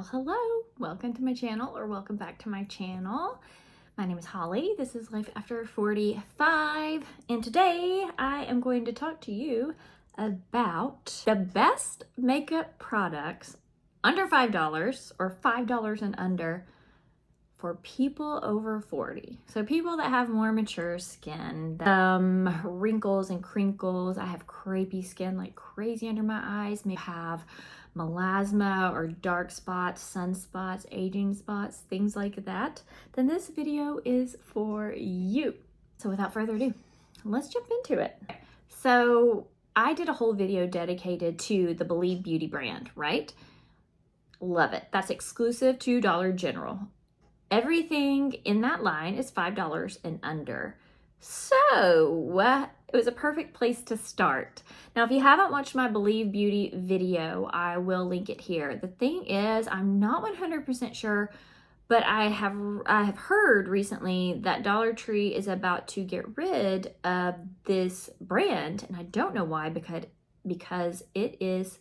Well, hello, welcome to my channel, or welcome back to my channel. My name is Holly. This is Life After 45, and today I am going to talk to you about the best makeup products under $5 or $5 and under for people over 40. So people that have more mature skin, wrinkles and crinkles. I have crepey skin like crazy under my eyes. Maybe have melasma or dark spots, sunspots, aging spots, things like that. Then this video is for you. So without further ado, let's jump into it. So I did a whole video dedicated to the Believe Beauty brand, right? Love it. That's exclusive to Dollar General. Everything in that line is $5 and under. So it was a perfect place to start. Now, if you haven't watched my Believe Beauty video, I will link it here. The thing is, I'm not 100% sure, but I have heard recently that Dollar Tree is about to get rid of this brand, and I don't know why, because it is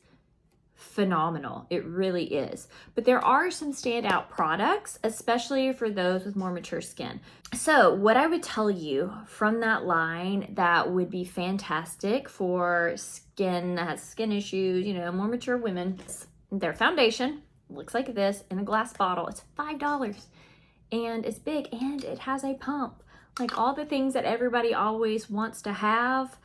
phenomenal. It really is. But there are some standout products, especially for those with more mature skin. So what I would tell you from that line that would be fantastic for skin that has skin issues, more mature women, their foundation looks like this in a glass bottle. It's $5 and it's big and it has a pump. Like all the things that everybody always wants to have,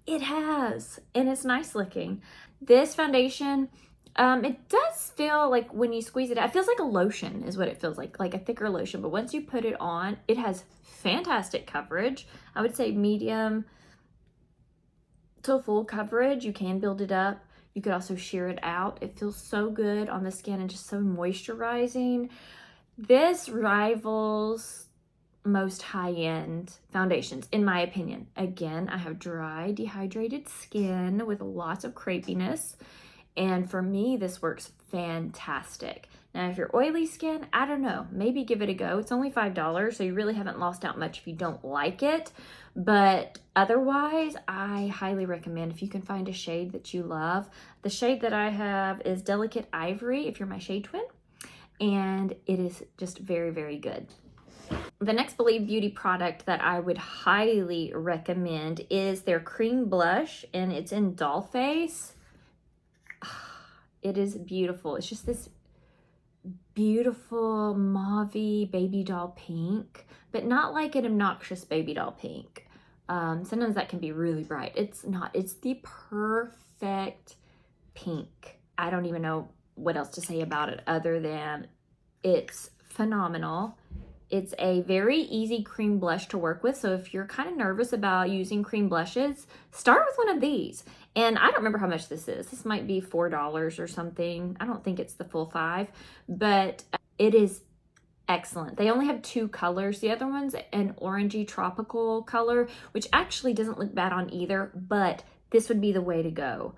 it has, and it's nice looking. This foundation, it does feel like when you squeeze it out, it feels like a lotion is what it feels like a thicker lotion. But once you put it on, it has fantastic coverage. I would say medium to full coverage. You can build it up. You could also shear it out. It feels so good on the skin and just so moisturizing. This rivals most high-end foundations, in my opinion. Again, I have dry, dehydrated skin with lots of crepiness, and for me, this works fantastic. Now, if you're oily skin, I don't know, maybe give it a go. It's only $5, so you really haven't lost out much if you don't like it, but otherwise, I highly recommend if you can find a shade that you love. The shade that I have is Delicate Ivory, if you're my shade twin, and it is just very, very good. The next Believe Beauty product that I would highly recommend is their cream blush, and it's in Dollface. It is beautiful. It's just this beautiful mauve-y baby doll pink, but not like an obnoxious baby doll pink. Sometimes that can be really bright. It's not. It's the perfect pink. I don't even know what else to say about it other than it's phenomenal. It's a very easy cream blush to work with. So if you're kind of nervous about using cream blushes, start with one of these. And I don't remember how much this is. This might be $4 or something. I don't think it's the full $5, but it is excellent. They only have 2 colors. The other one's an orangey tropical color, which actually doesn't look bad on either, but this would be the way to go.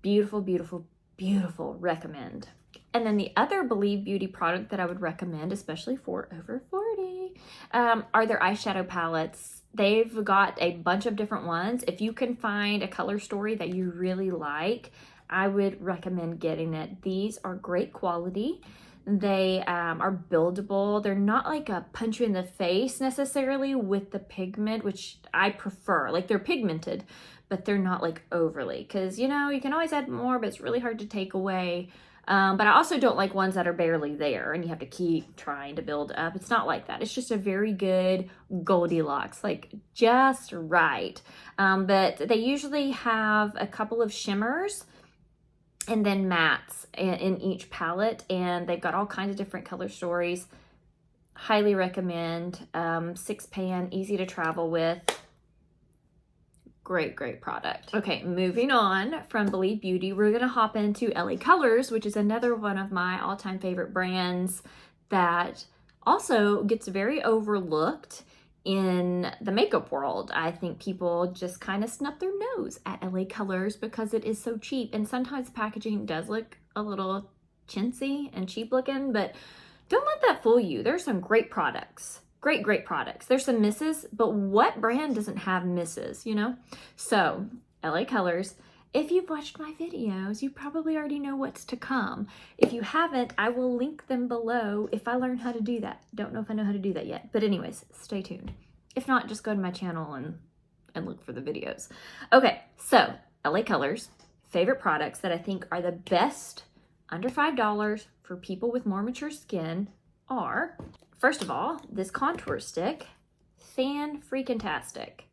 Beautiful, beautiful, beautiful. Recommend. And then the other Believe Beauty product that I would recommend, especially for over 40, are their eyeshadow palettes. They've got a bunch of different ones. If you can find a color story that you really like, I would recommend getting it. These are great quality. They are buildable. They're not like a punch you in the face necessarily with the pigment, which I prefer. Like they're pigmented, but they're not like overly. Because, you can always add more, but it's really hard to take away. But I also don't like ones that are barely there and you have to keep trying to build up. It's not like that. It's just a very good Goldilocks, like just right. But they usually have a couple of shimmers and then mattes in each palette, and they've got all kinds of different color stories. Highly recommend. 6-pan, easy to travel with. Great, great product. Okay, moving on from Believe Beauty, we're gonna hop into LA Colors, which is another one of my all-time favorite brands that also gets very overlooked in the makeup world. I think people just kind of snub their nose at LA Colors because it is so cheap, and sometimes packaging does look a little chintzy and cheap looking, but don't let that fool you. There's some great products. Great products. There's some misses, but what brand doesn't have misses, So LA Colors, if you've watched my videos, you probably already know what's to come. If you haven't, I will link them below if I learn how to do that. Don't know if I know how to do that yet, but anyways, stay tuned. If not, just go to my channel and look for the videos. Okay, so LA Colors, favorite products that I think are the best under $5 for people with more mature skin are, first of all, this contour stick, fan-freaking-tastic.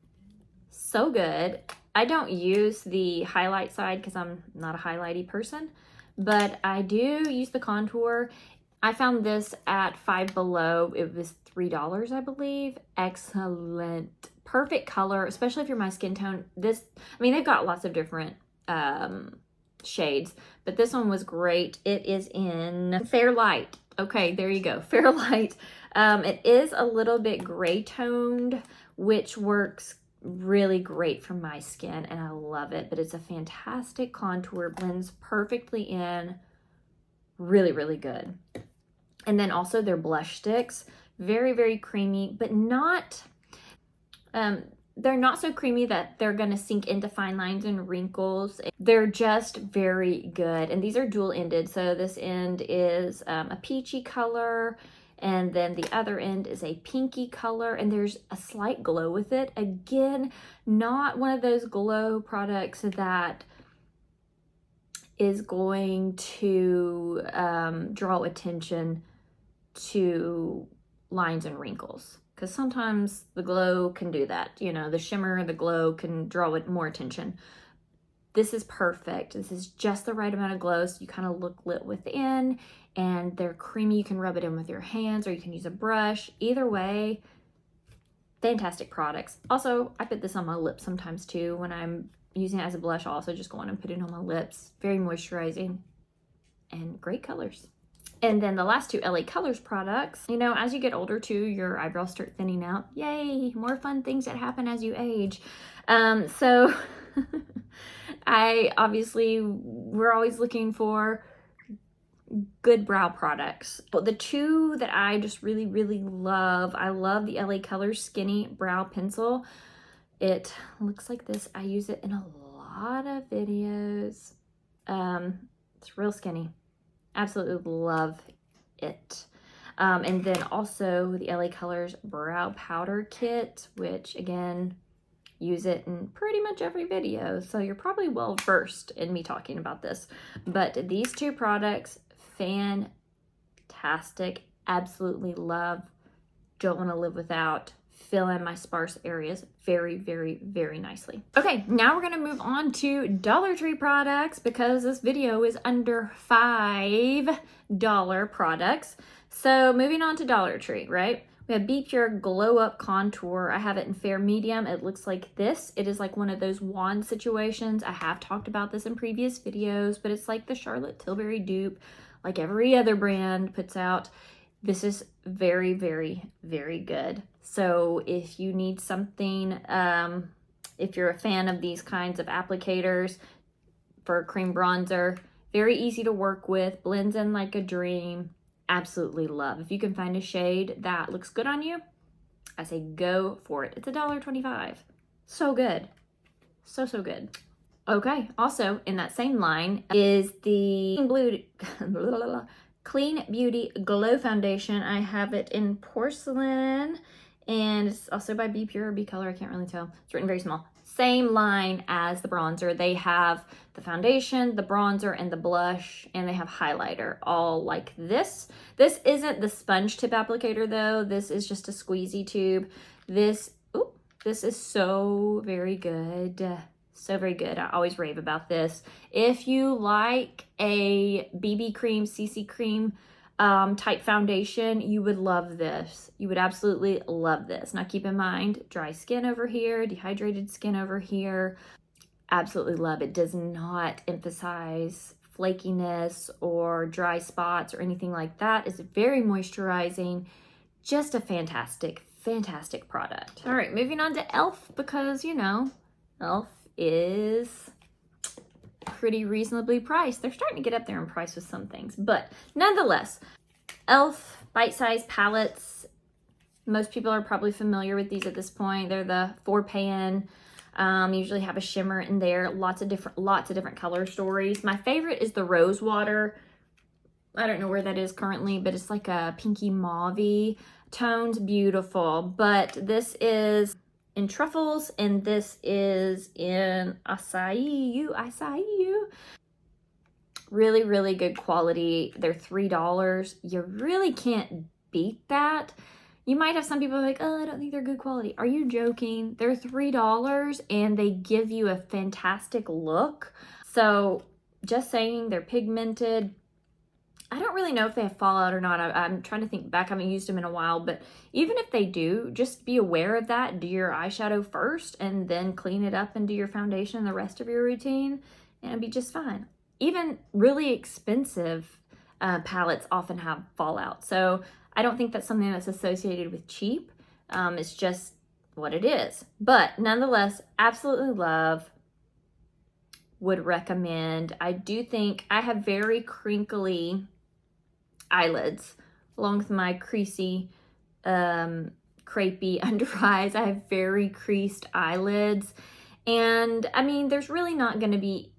So good. I don't use the highlight side because I'm not a highlighty person, but I do use the contour. I found this at Five Below. It was $3, I believe. Excellent. Perfect color, especially if you're my skin tone. This, I mean, they've got lots of different shades, but this one was great. It is in Fair Light. Okay, there you go. Fair Light. It is a little bit gray toned, which works really great for my skin, and I love it. But it's a fantastic contour, blends perfectly in, really, really good. And then also their blush sticks, very, very creamy, but not, they're not so creamy that they're gonna sink into fine lines and wrinkles. They're just very good. And these are dual-ended, so this end is a peachy color, and then the other end is a pinky color, and there's a slight glow with it. Again, not one of those glow products that is going to draw attention to lines and wrinkles, because sometimes the glow can do that. You know, the shimmer, the glow can draw it more attention. This is perfect. This is just the right amount of glow, so you kind of look lit within, and they're creamy. You can rub it in with your hands, or you can use a brush. Either way, fantastic products. Also, I put this on my lips sometimes too. When I'm using it as a blush, I'll also just go on and put it on my lips. Very moisturizing and great colors. And then the last two LA Colors products, you know, as you get older too, your eyebrows start thinning out. Yay, more fun things that happen as you age. So we're always looking for good brow products. But the two that I just really, really love, I love the LA Colors Skinny Brow Pencil. It looks like this. I use it in a lot of videos. It's real skinny. Absolutely love it. And then also the LA Colors Brow Powder Kit, which again, use it in pretty much every video. So you're probably well versed in me talking about this. But these two products, fantastic. Absolutely love. Don't want to live without. Fill in my sparse areas very, very, very nicely. Okay, now we're gonna move on to Dollar Tree products because this video is under $5 products. So moving on to Dollar Tree, right? We have Be Pure Glow Up Contour. I have it in fair medium. It looks like this. It is like one of those wand situations. I have talked about this in previous videos, but it's like the Charlotte Tilbury dupe, like every other brand puts out. This is very, very, very good. So if you need something, if you're a fan of these kinds of applicators for a cream bronzer, very easy to work with, blends in like a dream, absolutely love. If you can find a shade that looks good on you, I say go for it. It's $1.25. So good. So, so good. Okay, also in that same line is the Clean Beauty Glow Foundation. I have it in porcelain, and it's also by Be Pure or Be Color. I can't really tell. It's written very small. Same line as the bronzer. They have the foundation, the bronzer, and the blush, and they have highlighter, all like this. This isn't the sponge tip applicator though. This is just a squeezy tube. This is so very good. So very good. I always rave about this. If you like a BB cream, CC cream type foundation, you would love this. You would absolutely love this. Now keep in mind, dry skin over here, dehydrated skin over here. Absolutely love it. Does not emphasize flakiness or dry spots or anything like that. It's very moisturizing. Just a fantastic, fantastic product. All right, moving on to e.l.f. because, you know, e.l.f. is pretty reasonably priced. They're starting to get up there in price with some things, but nonetheless, e.l.f. bite-sized palettes. Most people are probably familiar with these at this point. They're the 4-pan Usually have a shimmer in there. Lots of different color stories. My favorite is the Rose Water. I don't know where that is currently, but it's like a pinky mauve tones. Beautiful. But this is in truffles, and this is in acai. Really, really good quality. They're $3. You really can't beat that. You might have some people like, oh, I don't think they're good quality. Are you joking? They're $3 and they give you a fantastic look. So just saying, they're pigmented. I don't really know if they have fallout or not. I'm trying to think back. I haven't used them in a while, but even if they do, just be aware of that. Do your eyeshadow first and then clean it up and do your foundation and the rest of your routine, and it'll be just fine. Even really expensive palettes often have fallout. So I don't think that's something that's associated with cheap. It's just what it is. But nonetheless, absolutely love. Would recommend. I do think I have very crinkly eyelids along with my creasy, crepey under eyes. I have very creased eyelids. And I mean, there's really not going to be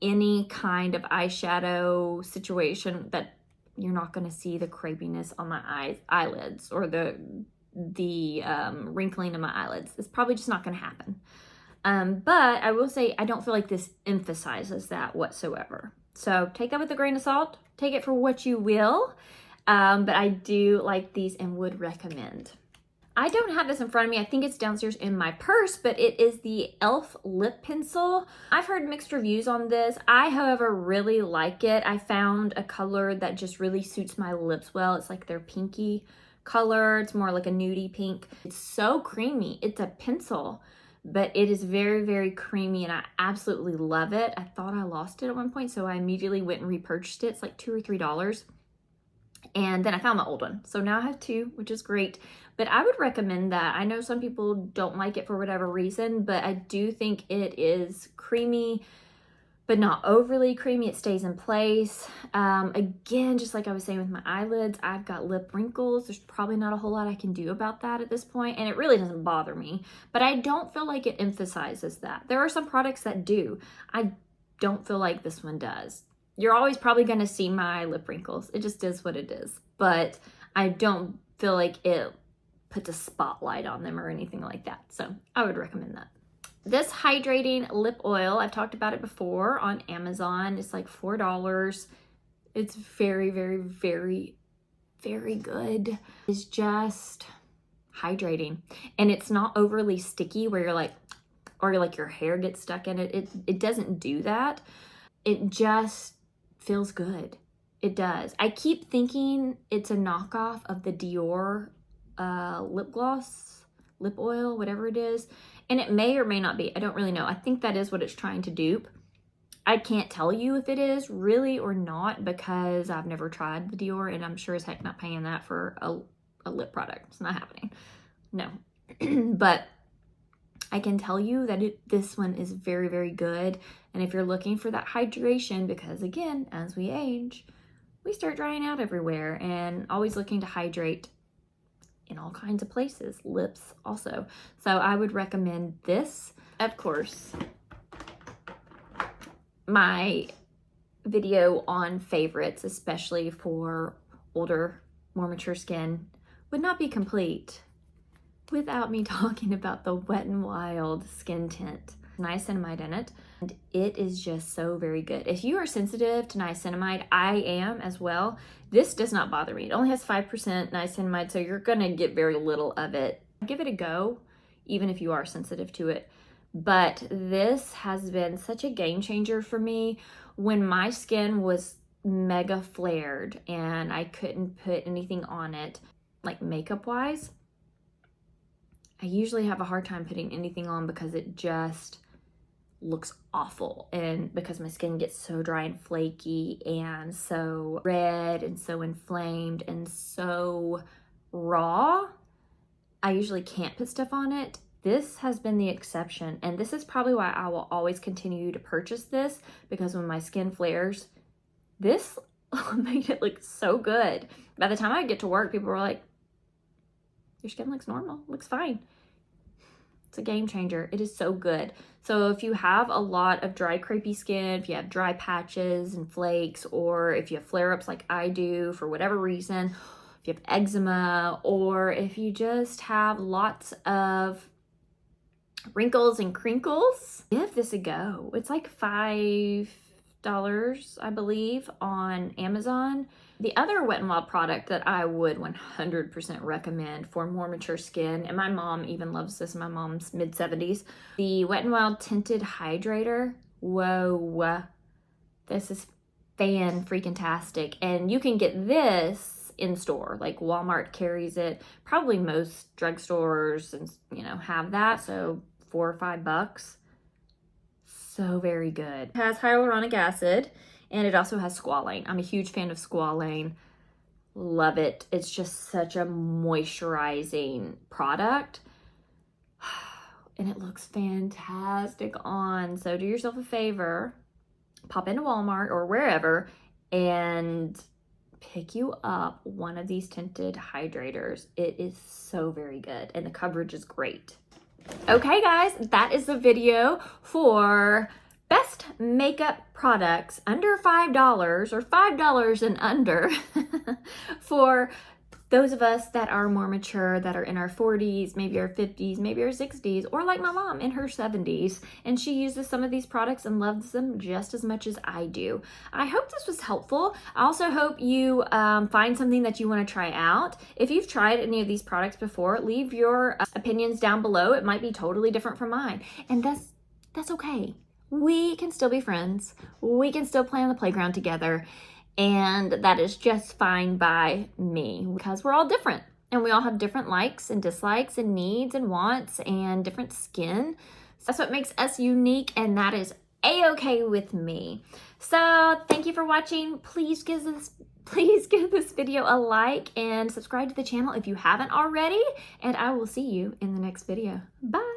any kind of eyeshadow situation that you're not going to see the crepiness on my eyelids or the wrinkling of my eyelids. It's probably just not going to happen. But I will say I don't feel like this emphasizes that whatsoever. So take that with a grain of salt. Take it for what you will. But I do like these and would recommend. I don't have this in front of me. I think it's downstairs in my purse, but it is the e.l.f. lip pencil. I've heard mixed reviews on this. I, however, really like it. I found a color that just really suits my lips well. It's like their pinky color. It's more like a nudie pink. It's so creamy. It's a pencil, but it is very, very creamy and I absolutely love it. I thought I lost it at one point, so I immediately went and repurchased it. It's like $2 or $3. And then I found my old one. So now I have two, which is great. But I would recommend that. I know some people don't like it for whatever reason, but I do think it is creamy, but not overly creamy. It stays in place. Again, just like I was saying with my eyelids, I've got lip wrinkles. There's probably not a whole lot I can do about that at this point, and it really doesn't bother me. But I don't feel like it emphasizes that. There are some products that do. I don't feel like this one does. You're always probably going to see my lip wrinkles. It just is what it is. But I don't feel like it puts a spotlight on them or anything like that. So I would recommend that. This hydrating lip oil, I've talked about it before on Amazon. It's like $4. It's very, very, very, very good. It's just hydrating. And it's not overly sticky where you're like, or like your hair gets stuck in it. It doesn't do that. It just feels good. It does. I keep thinking it's a knockoff of the Dior lip gloss, lip oil, whatever it is. And it may or may not be. I don't really know. I think that is what it's trying to dupe. I can't tell you if it is really or not because I've never tried the Dior and I'm sure as heck not paying that for a lip product. It's not happening. No. But I can tell you that this one is very, very good. And if you're looking for that hydration, because again, as we age, we start drying out everywhere and always looking to hydrate in all kinds of places, lips also. So I would recommend this. Of course, my video on favorites, especially for older, more mature skin, would not be complete without me talking about the Wet n Wild skin tint. Niacinamide in it, and it is just so very good. If you are sensitive to niacinamide, I am as well. This does not bother me. It only has 5% niacinamide, so you're gonna get very little of it. Give it a go, even if you are sensitive to it. But this has been such a game changer for me when my skin was mega flared and I couldn't put anything on it, like makeup wise. I usually have a hard time putting anything on because it just looks awful, and because my skin gets so dry and flaky and so red and so inflamed and so raw, I usually can't put stuff on it. This has been the exception, and this is probably why I will always continue to purchase this, because when my skin flares, this made it look so good. By the time I get to work, people were like, your skin looks normal, looks fine. It's a game changer. It is so good. So if you have a lot of dry, crepey skin, if you have dry patches and flakes, or if you have flare-ups like I do for whatever reason, if you have eczema, or if you just have lots of wrinkles and crinkles, give this a go. It's like $5, I believe, on Amazon. The other Wet n Wild product that I would 100% recommend for more mature skin, and my mom even loves this, my mom's mid-70s, the Wet n Wild Tinted Hydrator. Whoa, this is fan-freaking-tastic. And you can get this in store, like Walmart carries it. Probably most drugstores and have that, so $4 or $5. So very good. It has hyaluronic acid, and it also has squalane. I'm a huge fan of squalane. Love it. It's just such a moisturizing product. And it looks fantastic on. So do yourself a favor, pop into Walmart or wherever and pick you up one of these tinted hydrators. It is so very good, and the coverage is great. Okay guys, that is the video for best makeup products under $5 or $5 and under for those of us that are more mature, that are in our 40s, maybe our 50s, maybe our 60s, or like my mom in her 70s, and she uses some of these products and loves them just as much as I do. I hope this was helpful. I also hope you find something that you want to try out. If you've tried any of these products before, leave your opinions down below. It might be totally different from mine, and that's okay. We can still be friends. We can still play on the playground together. And that is just fine by me, because we're all different and we all have different likes and dislikes and needs and wants and different skin. So that's what makes us unique, and that is a-okay with me. So thank you for watching. Please give this video a like and subscribe to the channel if you haven't already, and I will see you in the next video. Bye.